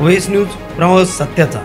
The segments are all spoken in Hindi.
ओएस न्यूज प्रवास सत्याचा।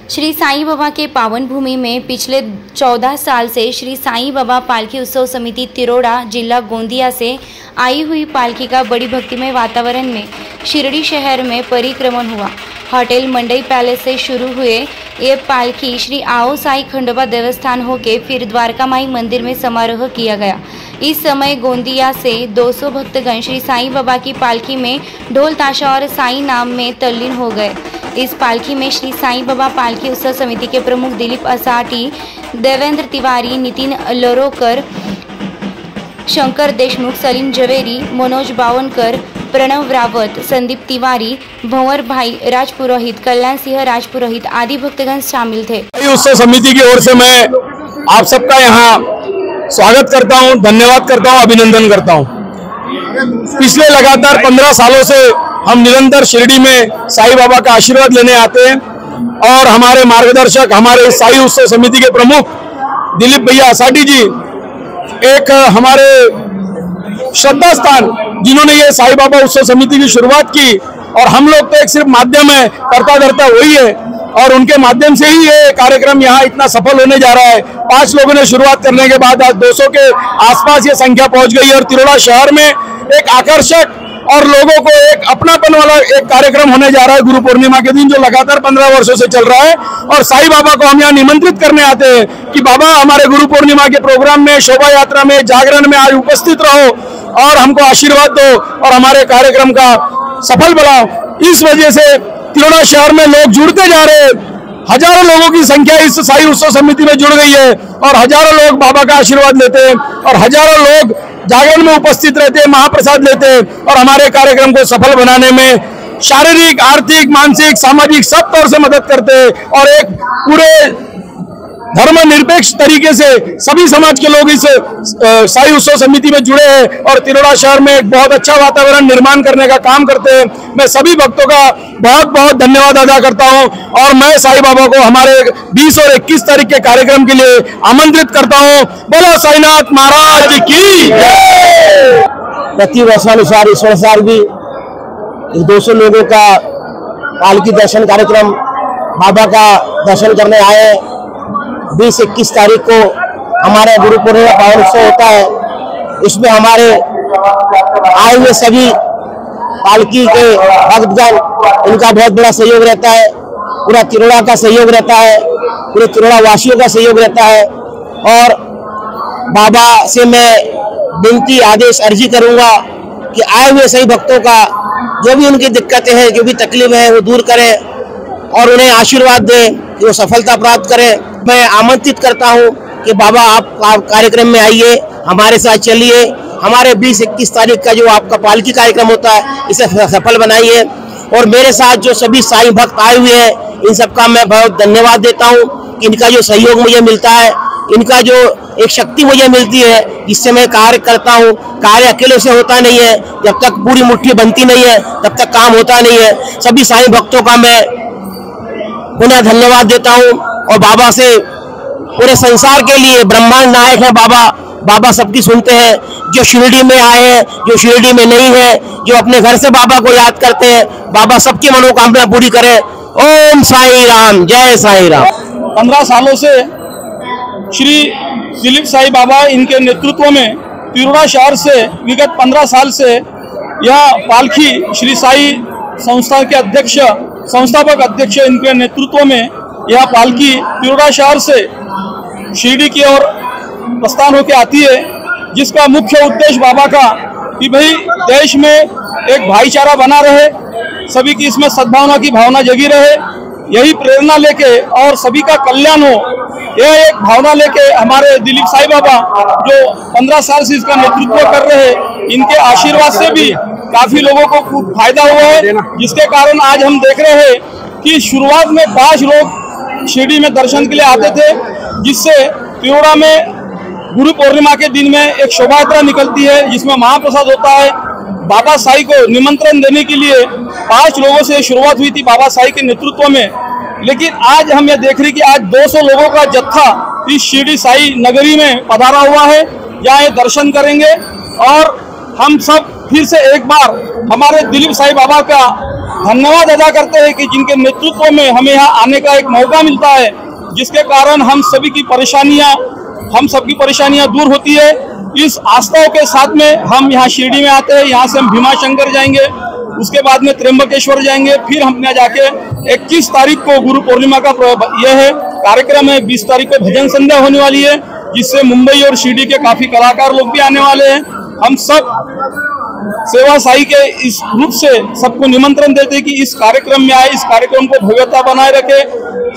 श्री साईं बाबा के पावन भूमि में पिछले 14 साल से श्री साईं बाबा पालकी उत्सव समिति तिरोड़ा जिला गोंदिया से आई हुई पालकी का बड़ी भक्तिमय वातावरण में शिरडी शहर में परिक्रमण हुआ। होटल मंडई पैलेस से शुरू हुए ये पालकी श्री आओ साई खंडोबा देवस्थान होके फिर द्वारका माई मंदिर में समारोह किया गया। इस समय गोंदिया से 200 भक्तगण श्री साईं बाबा की पालकी में ढोल ताशा और साईं नाम में तल्लीन हो गए। इस पालकी में श्री साईं बाबा पालकी उत्सव समिति के प्रमुख दिलीप असाटी, देवेंद्र तिवारी, नितिन लोरोकर, शंकर देशमुख, सलीम जवेरी, मनोज बावनकर, प्रणव रावत, संदीप तिवारी, भंवर भाई राजपुरोहित, कल्याण सिंह राजपुरोहित आदि भक्तगण शामिल थे। उत्सव समिति की ओर से मैं आप सबका यहाँ स्वागत करता हूँ, धन्यवाद करता हूँ, अभिनंदन करता हूँ। पिछले लगातार 15 सालों से हम निरंतर शिरडी में साईं बाबा का आशीर्वाद लेने आते हैं और हमारे मार्गदर्शक, हमारे साई उत्सव समिति के प्रमुख दिलीप भैया असाटी जी एक हमारे श्रद्धा स्थान, जिन्होंने ये साईं बाबा उत्सव समिति की शुरुआत की और हम लोग तो एक सिर्फ माध्यम है, करता धरता वही है और उनके माध्यम से ही ये कार्यक्रम यहाँ इतना सफल होने जा रहा है। 5 लोगों ने शुरुआत करने के बाद आज 200 के आसपास ये संख्या पहुंच गई और तिरोड़ा शहर में एक आकर्षक और लोगों को एक अपनापन वाला एक कार्यक्रम होने जा रहा है गुरु पूर्णिमा के दिन, जो लगातार 15 वर्षों से चल रहा है। और साईं बाबा को हम यहाँ निमंत्रित करने आते हैं कि बाबा हमारे गुरु पूर्णिमा के प्रोग्राम में, शोभा यात्रा में, जागरण में आज उपस्थित रहो और हमको आशीर्वाद दो और हमारे कार्यक्रम का सफल बनाओ। इस वजह से तिरोड़ा शहर में लोग जुड़ते जा रहे हैं। हजारों लोगों की संख्या इस साई उत्सव समिति में जुड़ गई है और हजारों लोग बाबा का आशीर्वाद लेते हैं और हजारों लोग जागरण में उपस्थित रहते हैं, महाप्रसाद लेते हैं और हमारे कार्यक्रम को सफल बनाने में शारीरिक, आर्थिक, मानसिक, सामाजिक सब तौर से मदद करते हैं और एक पूरे धर्मनिरपेक्ष तरीके से सभी समाज के लोग इस साई उत्सव समिति में जुड़े हैं और तिरोड़ा शहर में एक बहुत अच्छा वातावरण निर्माण करने का काम करते हैं। मैं सभी भक्तों का बहुत बहुत धन्यवाद अदा करता हूं और मैं साईं बाबा को हमारे 20 और 21 तारीख के कार्यक्रम के लिए आमंत्रित करता हूं। बोलो साईनाथ महाराज की जय। प्रति वर्षानुसार इस वर्ष भी 200 लोगों का पालकी दर्शन कार्यक्रम बाबा का दर्शन करने आए। 20-21 तारीख को हमारे गुरु पूर्णिमा पावन उत्सव होता है। इसमें हमारे आए हुए सभी पालकी के भक्तगण, उनका बहुत बड़ा सहयोग रहता है, पूरा तिरोड़ा का सहयोग रहता है, पूरे तिरोड़ा वासियों का सहयोग रहता है। और बाबा से मैं विनती, आदेश, अर्जी करूंगा कि आए हुए सभी भक्तों का जो भी उनकी दिक्कतें हैं, जो भी तकलीफ है, वो दूर करें और उन्हें आशीर्वाद दें कि वो सफलता प्राप्त करें। मैं आमंत्रित करता हूं कि बाबा आप कार्यक्रम में आइए, हमारे साथ चलिए। हमारे 20-21 तारीख का जो आपका पालकी कार्यक्रम होता है, इसे सफल बनाइए। और मेरे साथ जो सभी साईं भक्त आए हुए हैं, इन सबका मैं बहुत धन्यवाद देता हूं कि इनका जो सहयोग मुझे मिलता है, इनका जो एक शक्ति मुझे मिलती है, जिससे मैं कार्य करता हूँ। कार्य अकेले से होता नहीं है, जब तक पूरी मुट्ठी बनती नहीं है तब तक काम होता नहीं है। सभी साईं भक्तों का मैं पुनः धन्यवाद देता हूँ और बाबा से पूरे संसार के लिए ब्रह्मांड नायक है बाबा। बाबा सबकी सुनते हैं, जो शिरडी में आए हैं, जो शिरडी में नहीं है, जो अपने घर से बाबा को याद करते हैं, बाबा सबकी मनोकामना पूरी करे। ओम साई राम, जय साई राम। 15 सालों से श्री दिलीप साईं बाबा इनके नेतृत्व में तिरोड़ा शहर से विगत 15 साल से यह पालकी श्री साई संस्था के अध्यक्ष, संस्थापक अध्यक्ष इनके नेतृत्व में यह पालकी तिरोड़ा शहर से शिरडी की ओर प्रस्थान होकर आती है, जिसका मुख्य उद्देश्य बाबा का कि भाई देश में एक भाईचारा बना रहे, सभी की इसमें सद्भावना की भावना जगी रहे, यही प्रेरणा लेके और सभी का कल्याण हो, यह एक भावना लेके हमारे दिलीप साईं बाबा जो 15 साल से इसका नेतृत्व कर रहे हैं, इनके आशीर्वाद से भी काफी लोगों को खूब फायदा हुआ है, जिसके कारण आज हम देख रहे हैं कि शुरुआत में 5 लोग शिरडी में दर्शन के लिए आते थे, जिससे तिरोड़ा में गुरु पूर्णिमा के दिन में एक शोभा यात्रा निकलती है, जिसमें महाप्रसाद होता है। बाबा साईं को निमंत्रण देने के लिए 5 लोगों से शुरुआत हुई थी बाबा साईं के नेतृत्व में, लेकिन आज हम ये देख रहे कि आज 200 लोगों का जत्था इस शिरडी साई नगरी में पधारा हुआ है। यहाँ ये दर्शन करेंगे और हम सब फिर से एक बार हमारे दिलीप साईं बाबा का धन्यवाद अदा करते हैं कि जिनके नेतृत्व में हमें यहाँ आने का एक मौका मिलता है, जिसके कारण हम सबकी परेशानियां दूर होती है। इस आस्थाओं के साथ में हम यहाँ शिरडी में आते हैं। यहाँ से हम भीमाशंकर जाएंगे, उसके बाद में त्र्यंबकेश्वर जाएंगे, फिर हम यहाँ जाके 21 तारीख को गुरु पूर्णिमा का यह है कार्यक्रम है। 20 तारीख को भजन संध्या होने वाली है, जिससे मुंबई और शिरडी के काफी कलाकार लोग भी आने वाले हैं। हम सब सेवा साई के इस रूप से सबको निमंत्रण देते हैं कि इस कार्यक्रम में आए, इस कार्यक्रम को भव्यता बनाए रखे।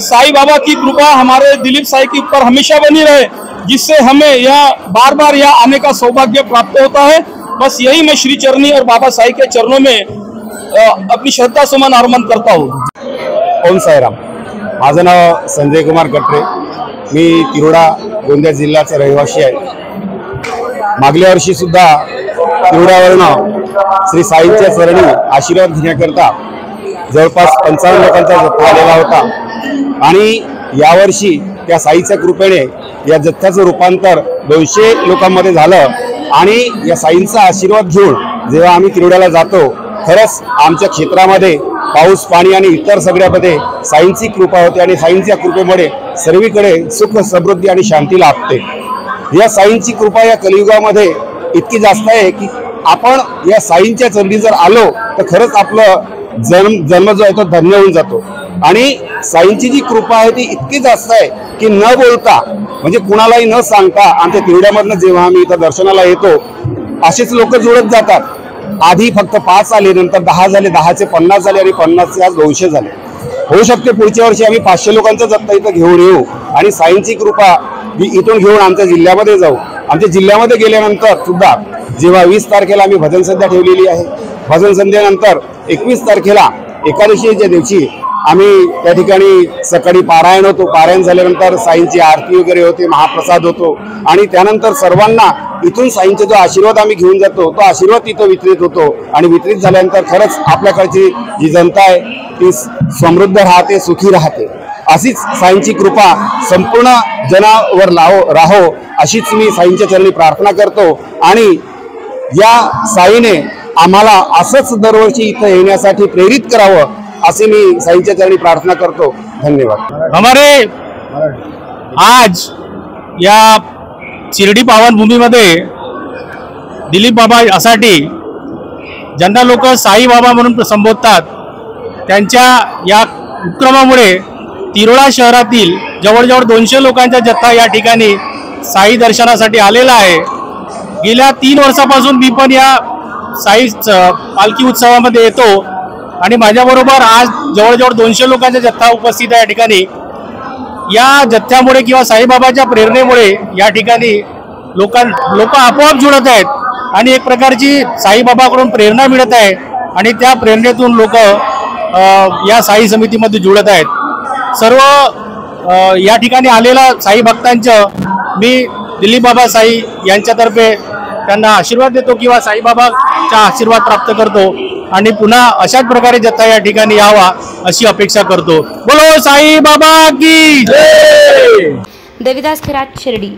साई बाबा की कृपा हमारे दिलीप साई के ऊपर हमेशा बनी रहे, जिससे हमें यहाँ बार बार यहाँ आने का सौभाग्य प्राप्त होता है। बस यही मैं श्री चरणी और बाबा साई के चरणों में अपनी श्रद्धा सुमन अर्पण करता हूँ। ओम साईराम। माझं नाव संजय कुमार कटरे, मी तिरोडा गोंदिया जिल्ह्याचा रहिवासी आहे। मागल्या वर्षी सुद्धा तिरोडावरून श्री साईंच्या चरणी आशीर्वाद घेण्याकरता जवळपास 55 लोकांचा जत्था आलेला होता आणि यावर्षी त्या साईच्या कृपेने या जत्थ्याचं रूपांतर 200 लोकांमध्ये झालं आणि या साईंचा आशीर्वाद घेऊन जेव्हा आम्ही तिरोड्याला जातो, खरंच आमच्या क्षेत्रामध्ये पाऊस पाणी आणि इतर सगळ्यामध्ये साईंची कृपा होते आणि साईंच्या कृपेमुळे सर्वीकडे सुख समृद्धी आणि शांती लाभते। या साईंची कृपा या कलियुगामध्ये इतकी जास्त आहे की आपण या साईंच्या चरणी जर आलो तर खरंच आपलं जन्म जो आहे तो धन्य होऊन जातो। आणि साईंची जी कृपा आहे ती इतकी जास्त आहे की न बोलता म्हणजे कुणालाही न सांगता आमच्या तिरोड्यामधनं जेव्हा आम्ही इथं दर्शनाला येतो असेच लोक जुळत जातात। आधी फक्त 5 आले, नंतर 10 झाले, 10चे 50 झाले आणि 50चे आज 200 झाले। होऊ शकते पुढच्या वर्षी आम्ही 500 लोकांचा जत्था इथं घेऊन येऊ आणि साईंची कृपा इथून घेऊन आमच्या जिल्ह्यामध्ये जाऊ। आमच्या जिल्ह्यामध्ये गेल्यानंतर सुद्धा जेव्हा 20 तारखेला आम्ही भजन संध्या ठेवलेली आहे, भजन संध्यानंतर 21 तारखेला एकादशीच्या दिवशी आम्ही त्या ठिकाणी सकाळी पारायण होतो। पारायण झाल्यानंतर साईंची आरती वगैरे होते, महाप्रसाद होतो आणि त्यानंतर सर्वांना इथून साईंचा जो आशीर्वाद आम्ही घेऊन जातो तो आशीर्वाद तिथं वितरित होतो आणि वितरित झाल्यानंतर खरंच आपल्याकडची जी जनता आहे ती समृद्ध राहते, सुखी राहते। अशीच साईंची कृपा संपूर्ण जनावर राहो अशीच मी साईंच्या चरणी प्रार्थना करतो आणि या साईने आम्हाला असंच दरवर्षी इथं येण्यासाठी प्रेरित करावं असे मी साईंच्या चरणी प्रार्थना करतो। धन्यवाद। हमारे आज या शिर्डी पावन भूमीमध्ये दिलीप बाबासाठी ज्यांना लोक साई बाबा म्हणून संबोधतात, त्यांच्या या उपक्रमामुळे तिरोडा शहरातील जवळजवळ 200 लोकांचा जत्था या ठिकाणी साई दर्शनासाठी आलेला आहे। गेल्या 3 वर्षापासून मी पण या साई पालखी उत्सवामध्ये येतो आणि माझ्याबरोबर आज जवळजवळ 200 लोकांचा जत्था उपस्थित आहे या ठिकाणी। या जत्थ्यामुळे किंवा साईबाबाच्या प्रेरणेमुळे या ठिकाणी लोक आपोआप जुळत आहेत आणि एक प्रकारची साईबाबाकडून प्रेरणा मिळत आहे आणि त्या प्रेरणेतून लोक या साई समितीमध्ये जुळत आहेत। सर्व या ठिकाणी आलेल्या साई भक्तांचं मी दिलीप बाबा साई यांच्यातर्फे त्यांना आशीर्वाद देतो किंवा साईबाबाचा आशीर्वाद प्राप्त करतो आणि पुन्हा अशाच प्रकारे जत्था या ठिकाणी यावा अशी अपेक्षा करतो। बोलो साई बाबा की जय। देविदास खरात, शिर्डी।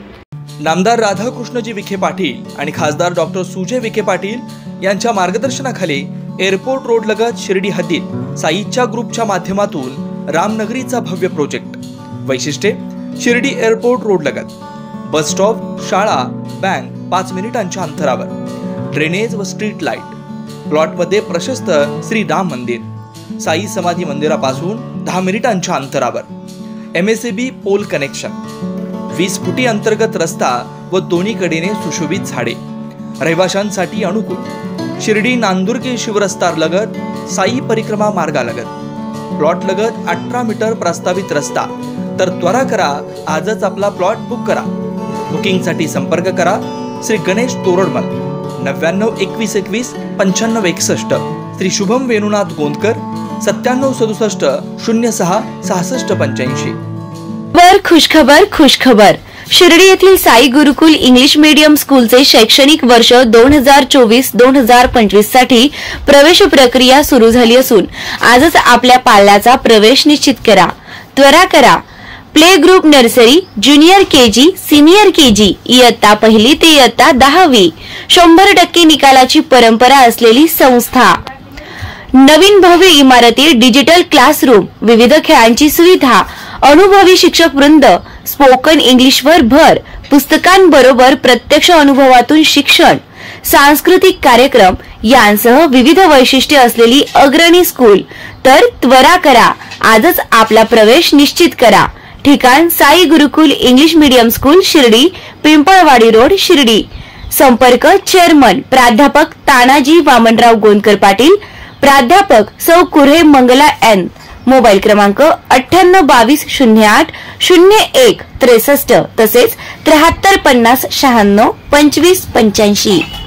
नामदार राधाकृष्णजी विखे पाटील आणि खासदार डॉक्टर सुजय विखे पाटील यांच्या मार्गदर्शनाखाली एअरपोर्ट रोड लगत शिर्डी हद्दीत साईच्या ग्रुपच्या माध्यमातून रामनगरीचा भव्य प्रोजेक्ट। वैशिष्ट्ये: शिर्डी एअरपोर्ट रोड लगत बस स्टॉप, शाळा, बँक 5 मिनिटांच्या अंतरावर, ड्रेनेज व स्ट्रीट लाईट, प्लॉटमध्ये प्रशस्त श्री राम मंदिर, साई समाधी मंदिरापासून 10 मिनिटांच्या अंतरावर, MSAB पोल कनेक्शन, 20 फुटी अंतर्गत रस्ता व दोन्ही कडेने सुशोभित झाडे, रहिवाशांसाठी अनुकूल, शिर्डी नांदुर्गे शिवरस्तार लगत साई परिक्रमा मार्गालगत, प्लॉट लगत 18 मीटर प्रस्तावित रस्ता। तर त्वरा करा, आजच आपला प्लॉट बुक करा। बुकिंगसाठी संपर्क करा श्री गणेश तोरडमल 99 21 21 95 61, श्री शुभम वेणुनाथ गोंदकर 97 67 06 66 85। वर खुशखबर शिर्डी येथील साई गुरुकुल इंग्लिश मीडियम स्कूलचे शैक्षणिक वर्ष 2024-2025 साठी प्रवेश प्रक्रिया सुरू झाली असून आजच आपल्या पाल्याचा प्रवेश निश्चित करा। त्वरा करा, play group nursery, junior KG, senior KG, इयत्ता पहिली ते इयत्ता 10वी 100% निकालाची परंपरा असलेली संस्था. नवीन भव्य इमारती, डिजिटल क्लासरूम, विविध खेळांची सुविधा, अनुभवी शिक्षक वृंद, स्पोकन इंग्लिशवर भर, पुस्तकांबरोबर प्रत्यक्ष अनुभवातून शिक्षण, सांस्कृतिक कार्यक्रम यांसह विविध वैशिष्ट्ये असलेली अग्रणी स्कूल. तर त्वरा करा, आजच आपला प्रवेश निश्चित करा. ठिकाण Sai Gurukul English medium school, Shirdi, Pimpalwadi road, Shirdi. संपर्क चेअरमन प्राध्यापक तानाजी वामनराव गोंदकर पाटील, प्राध्यापक सौ कुऱ्हे मंगला एन. मोबाईल क्रमांक 9822080163 तसेच 7350962585.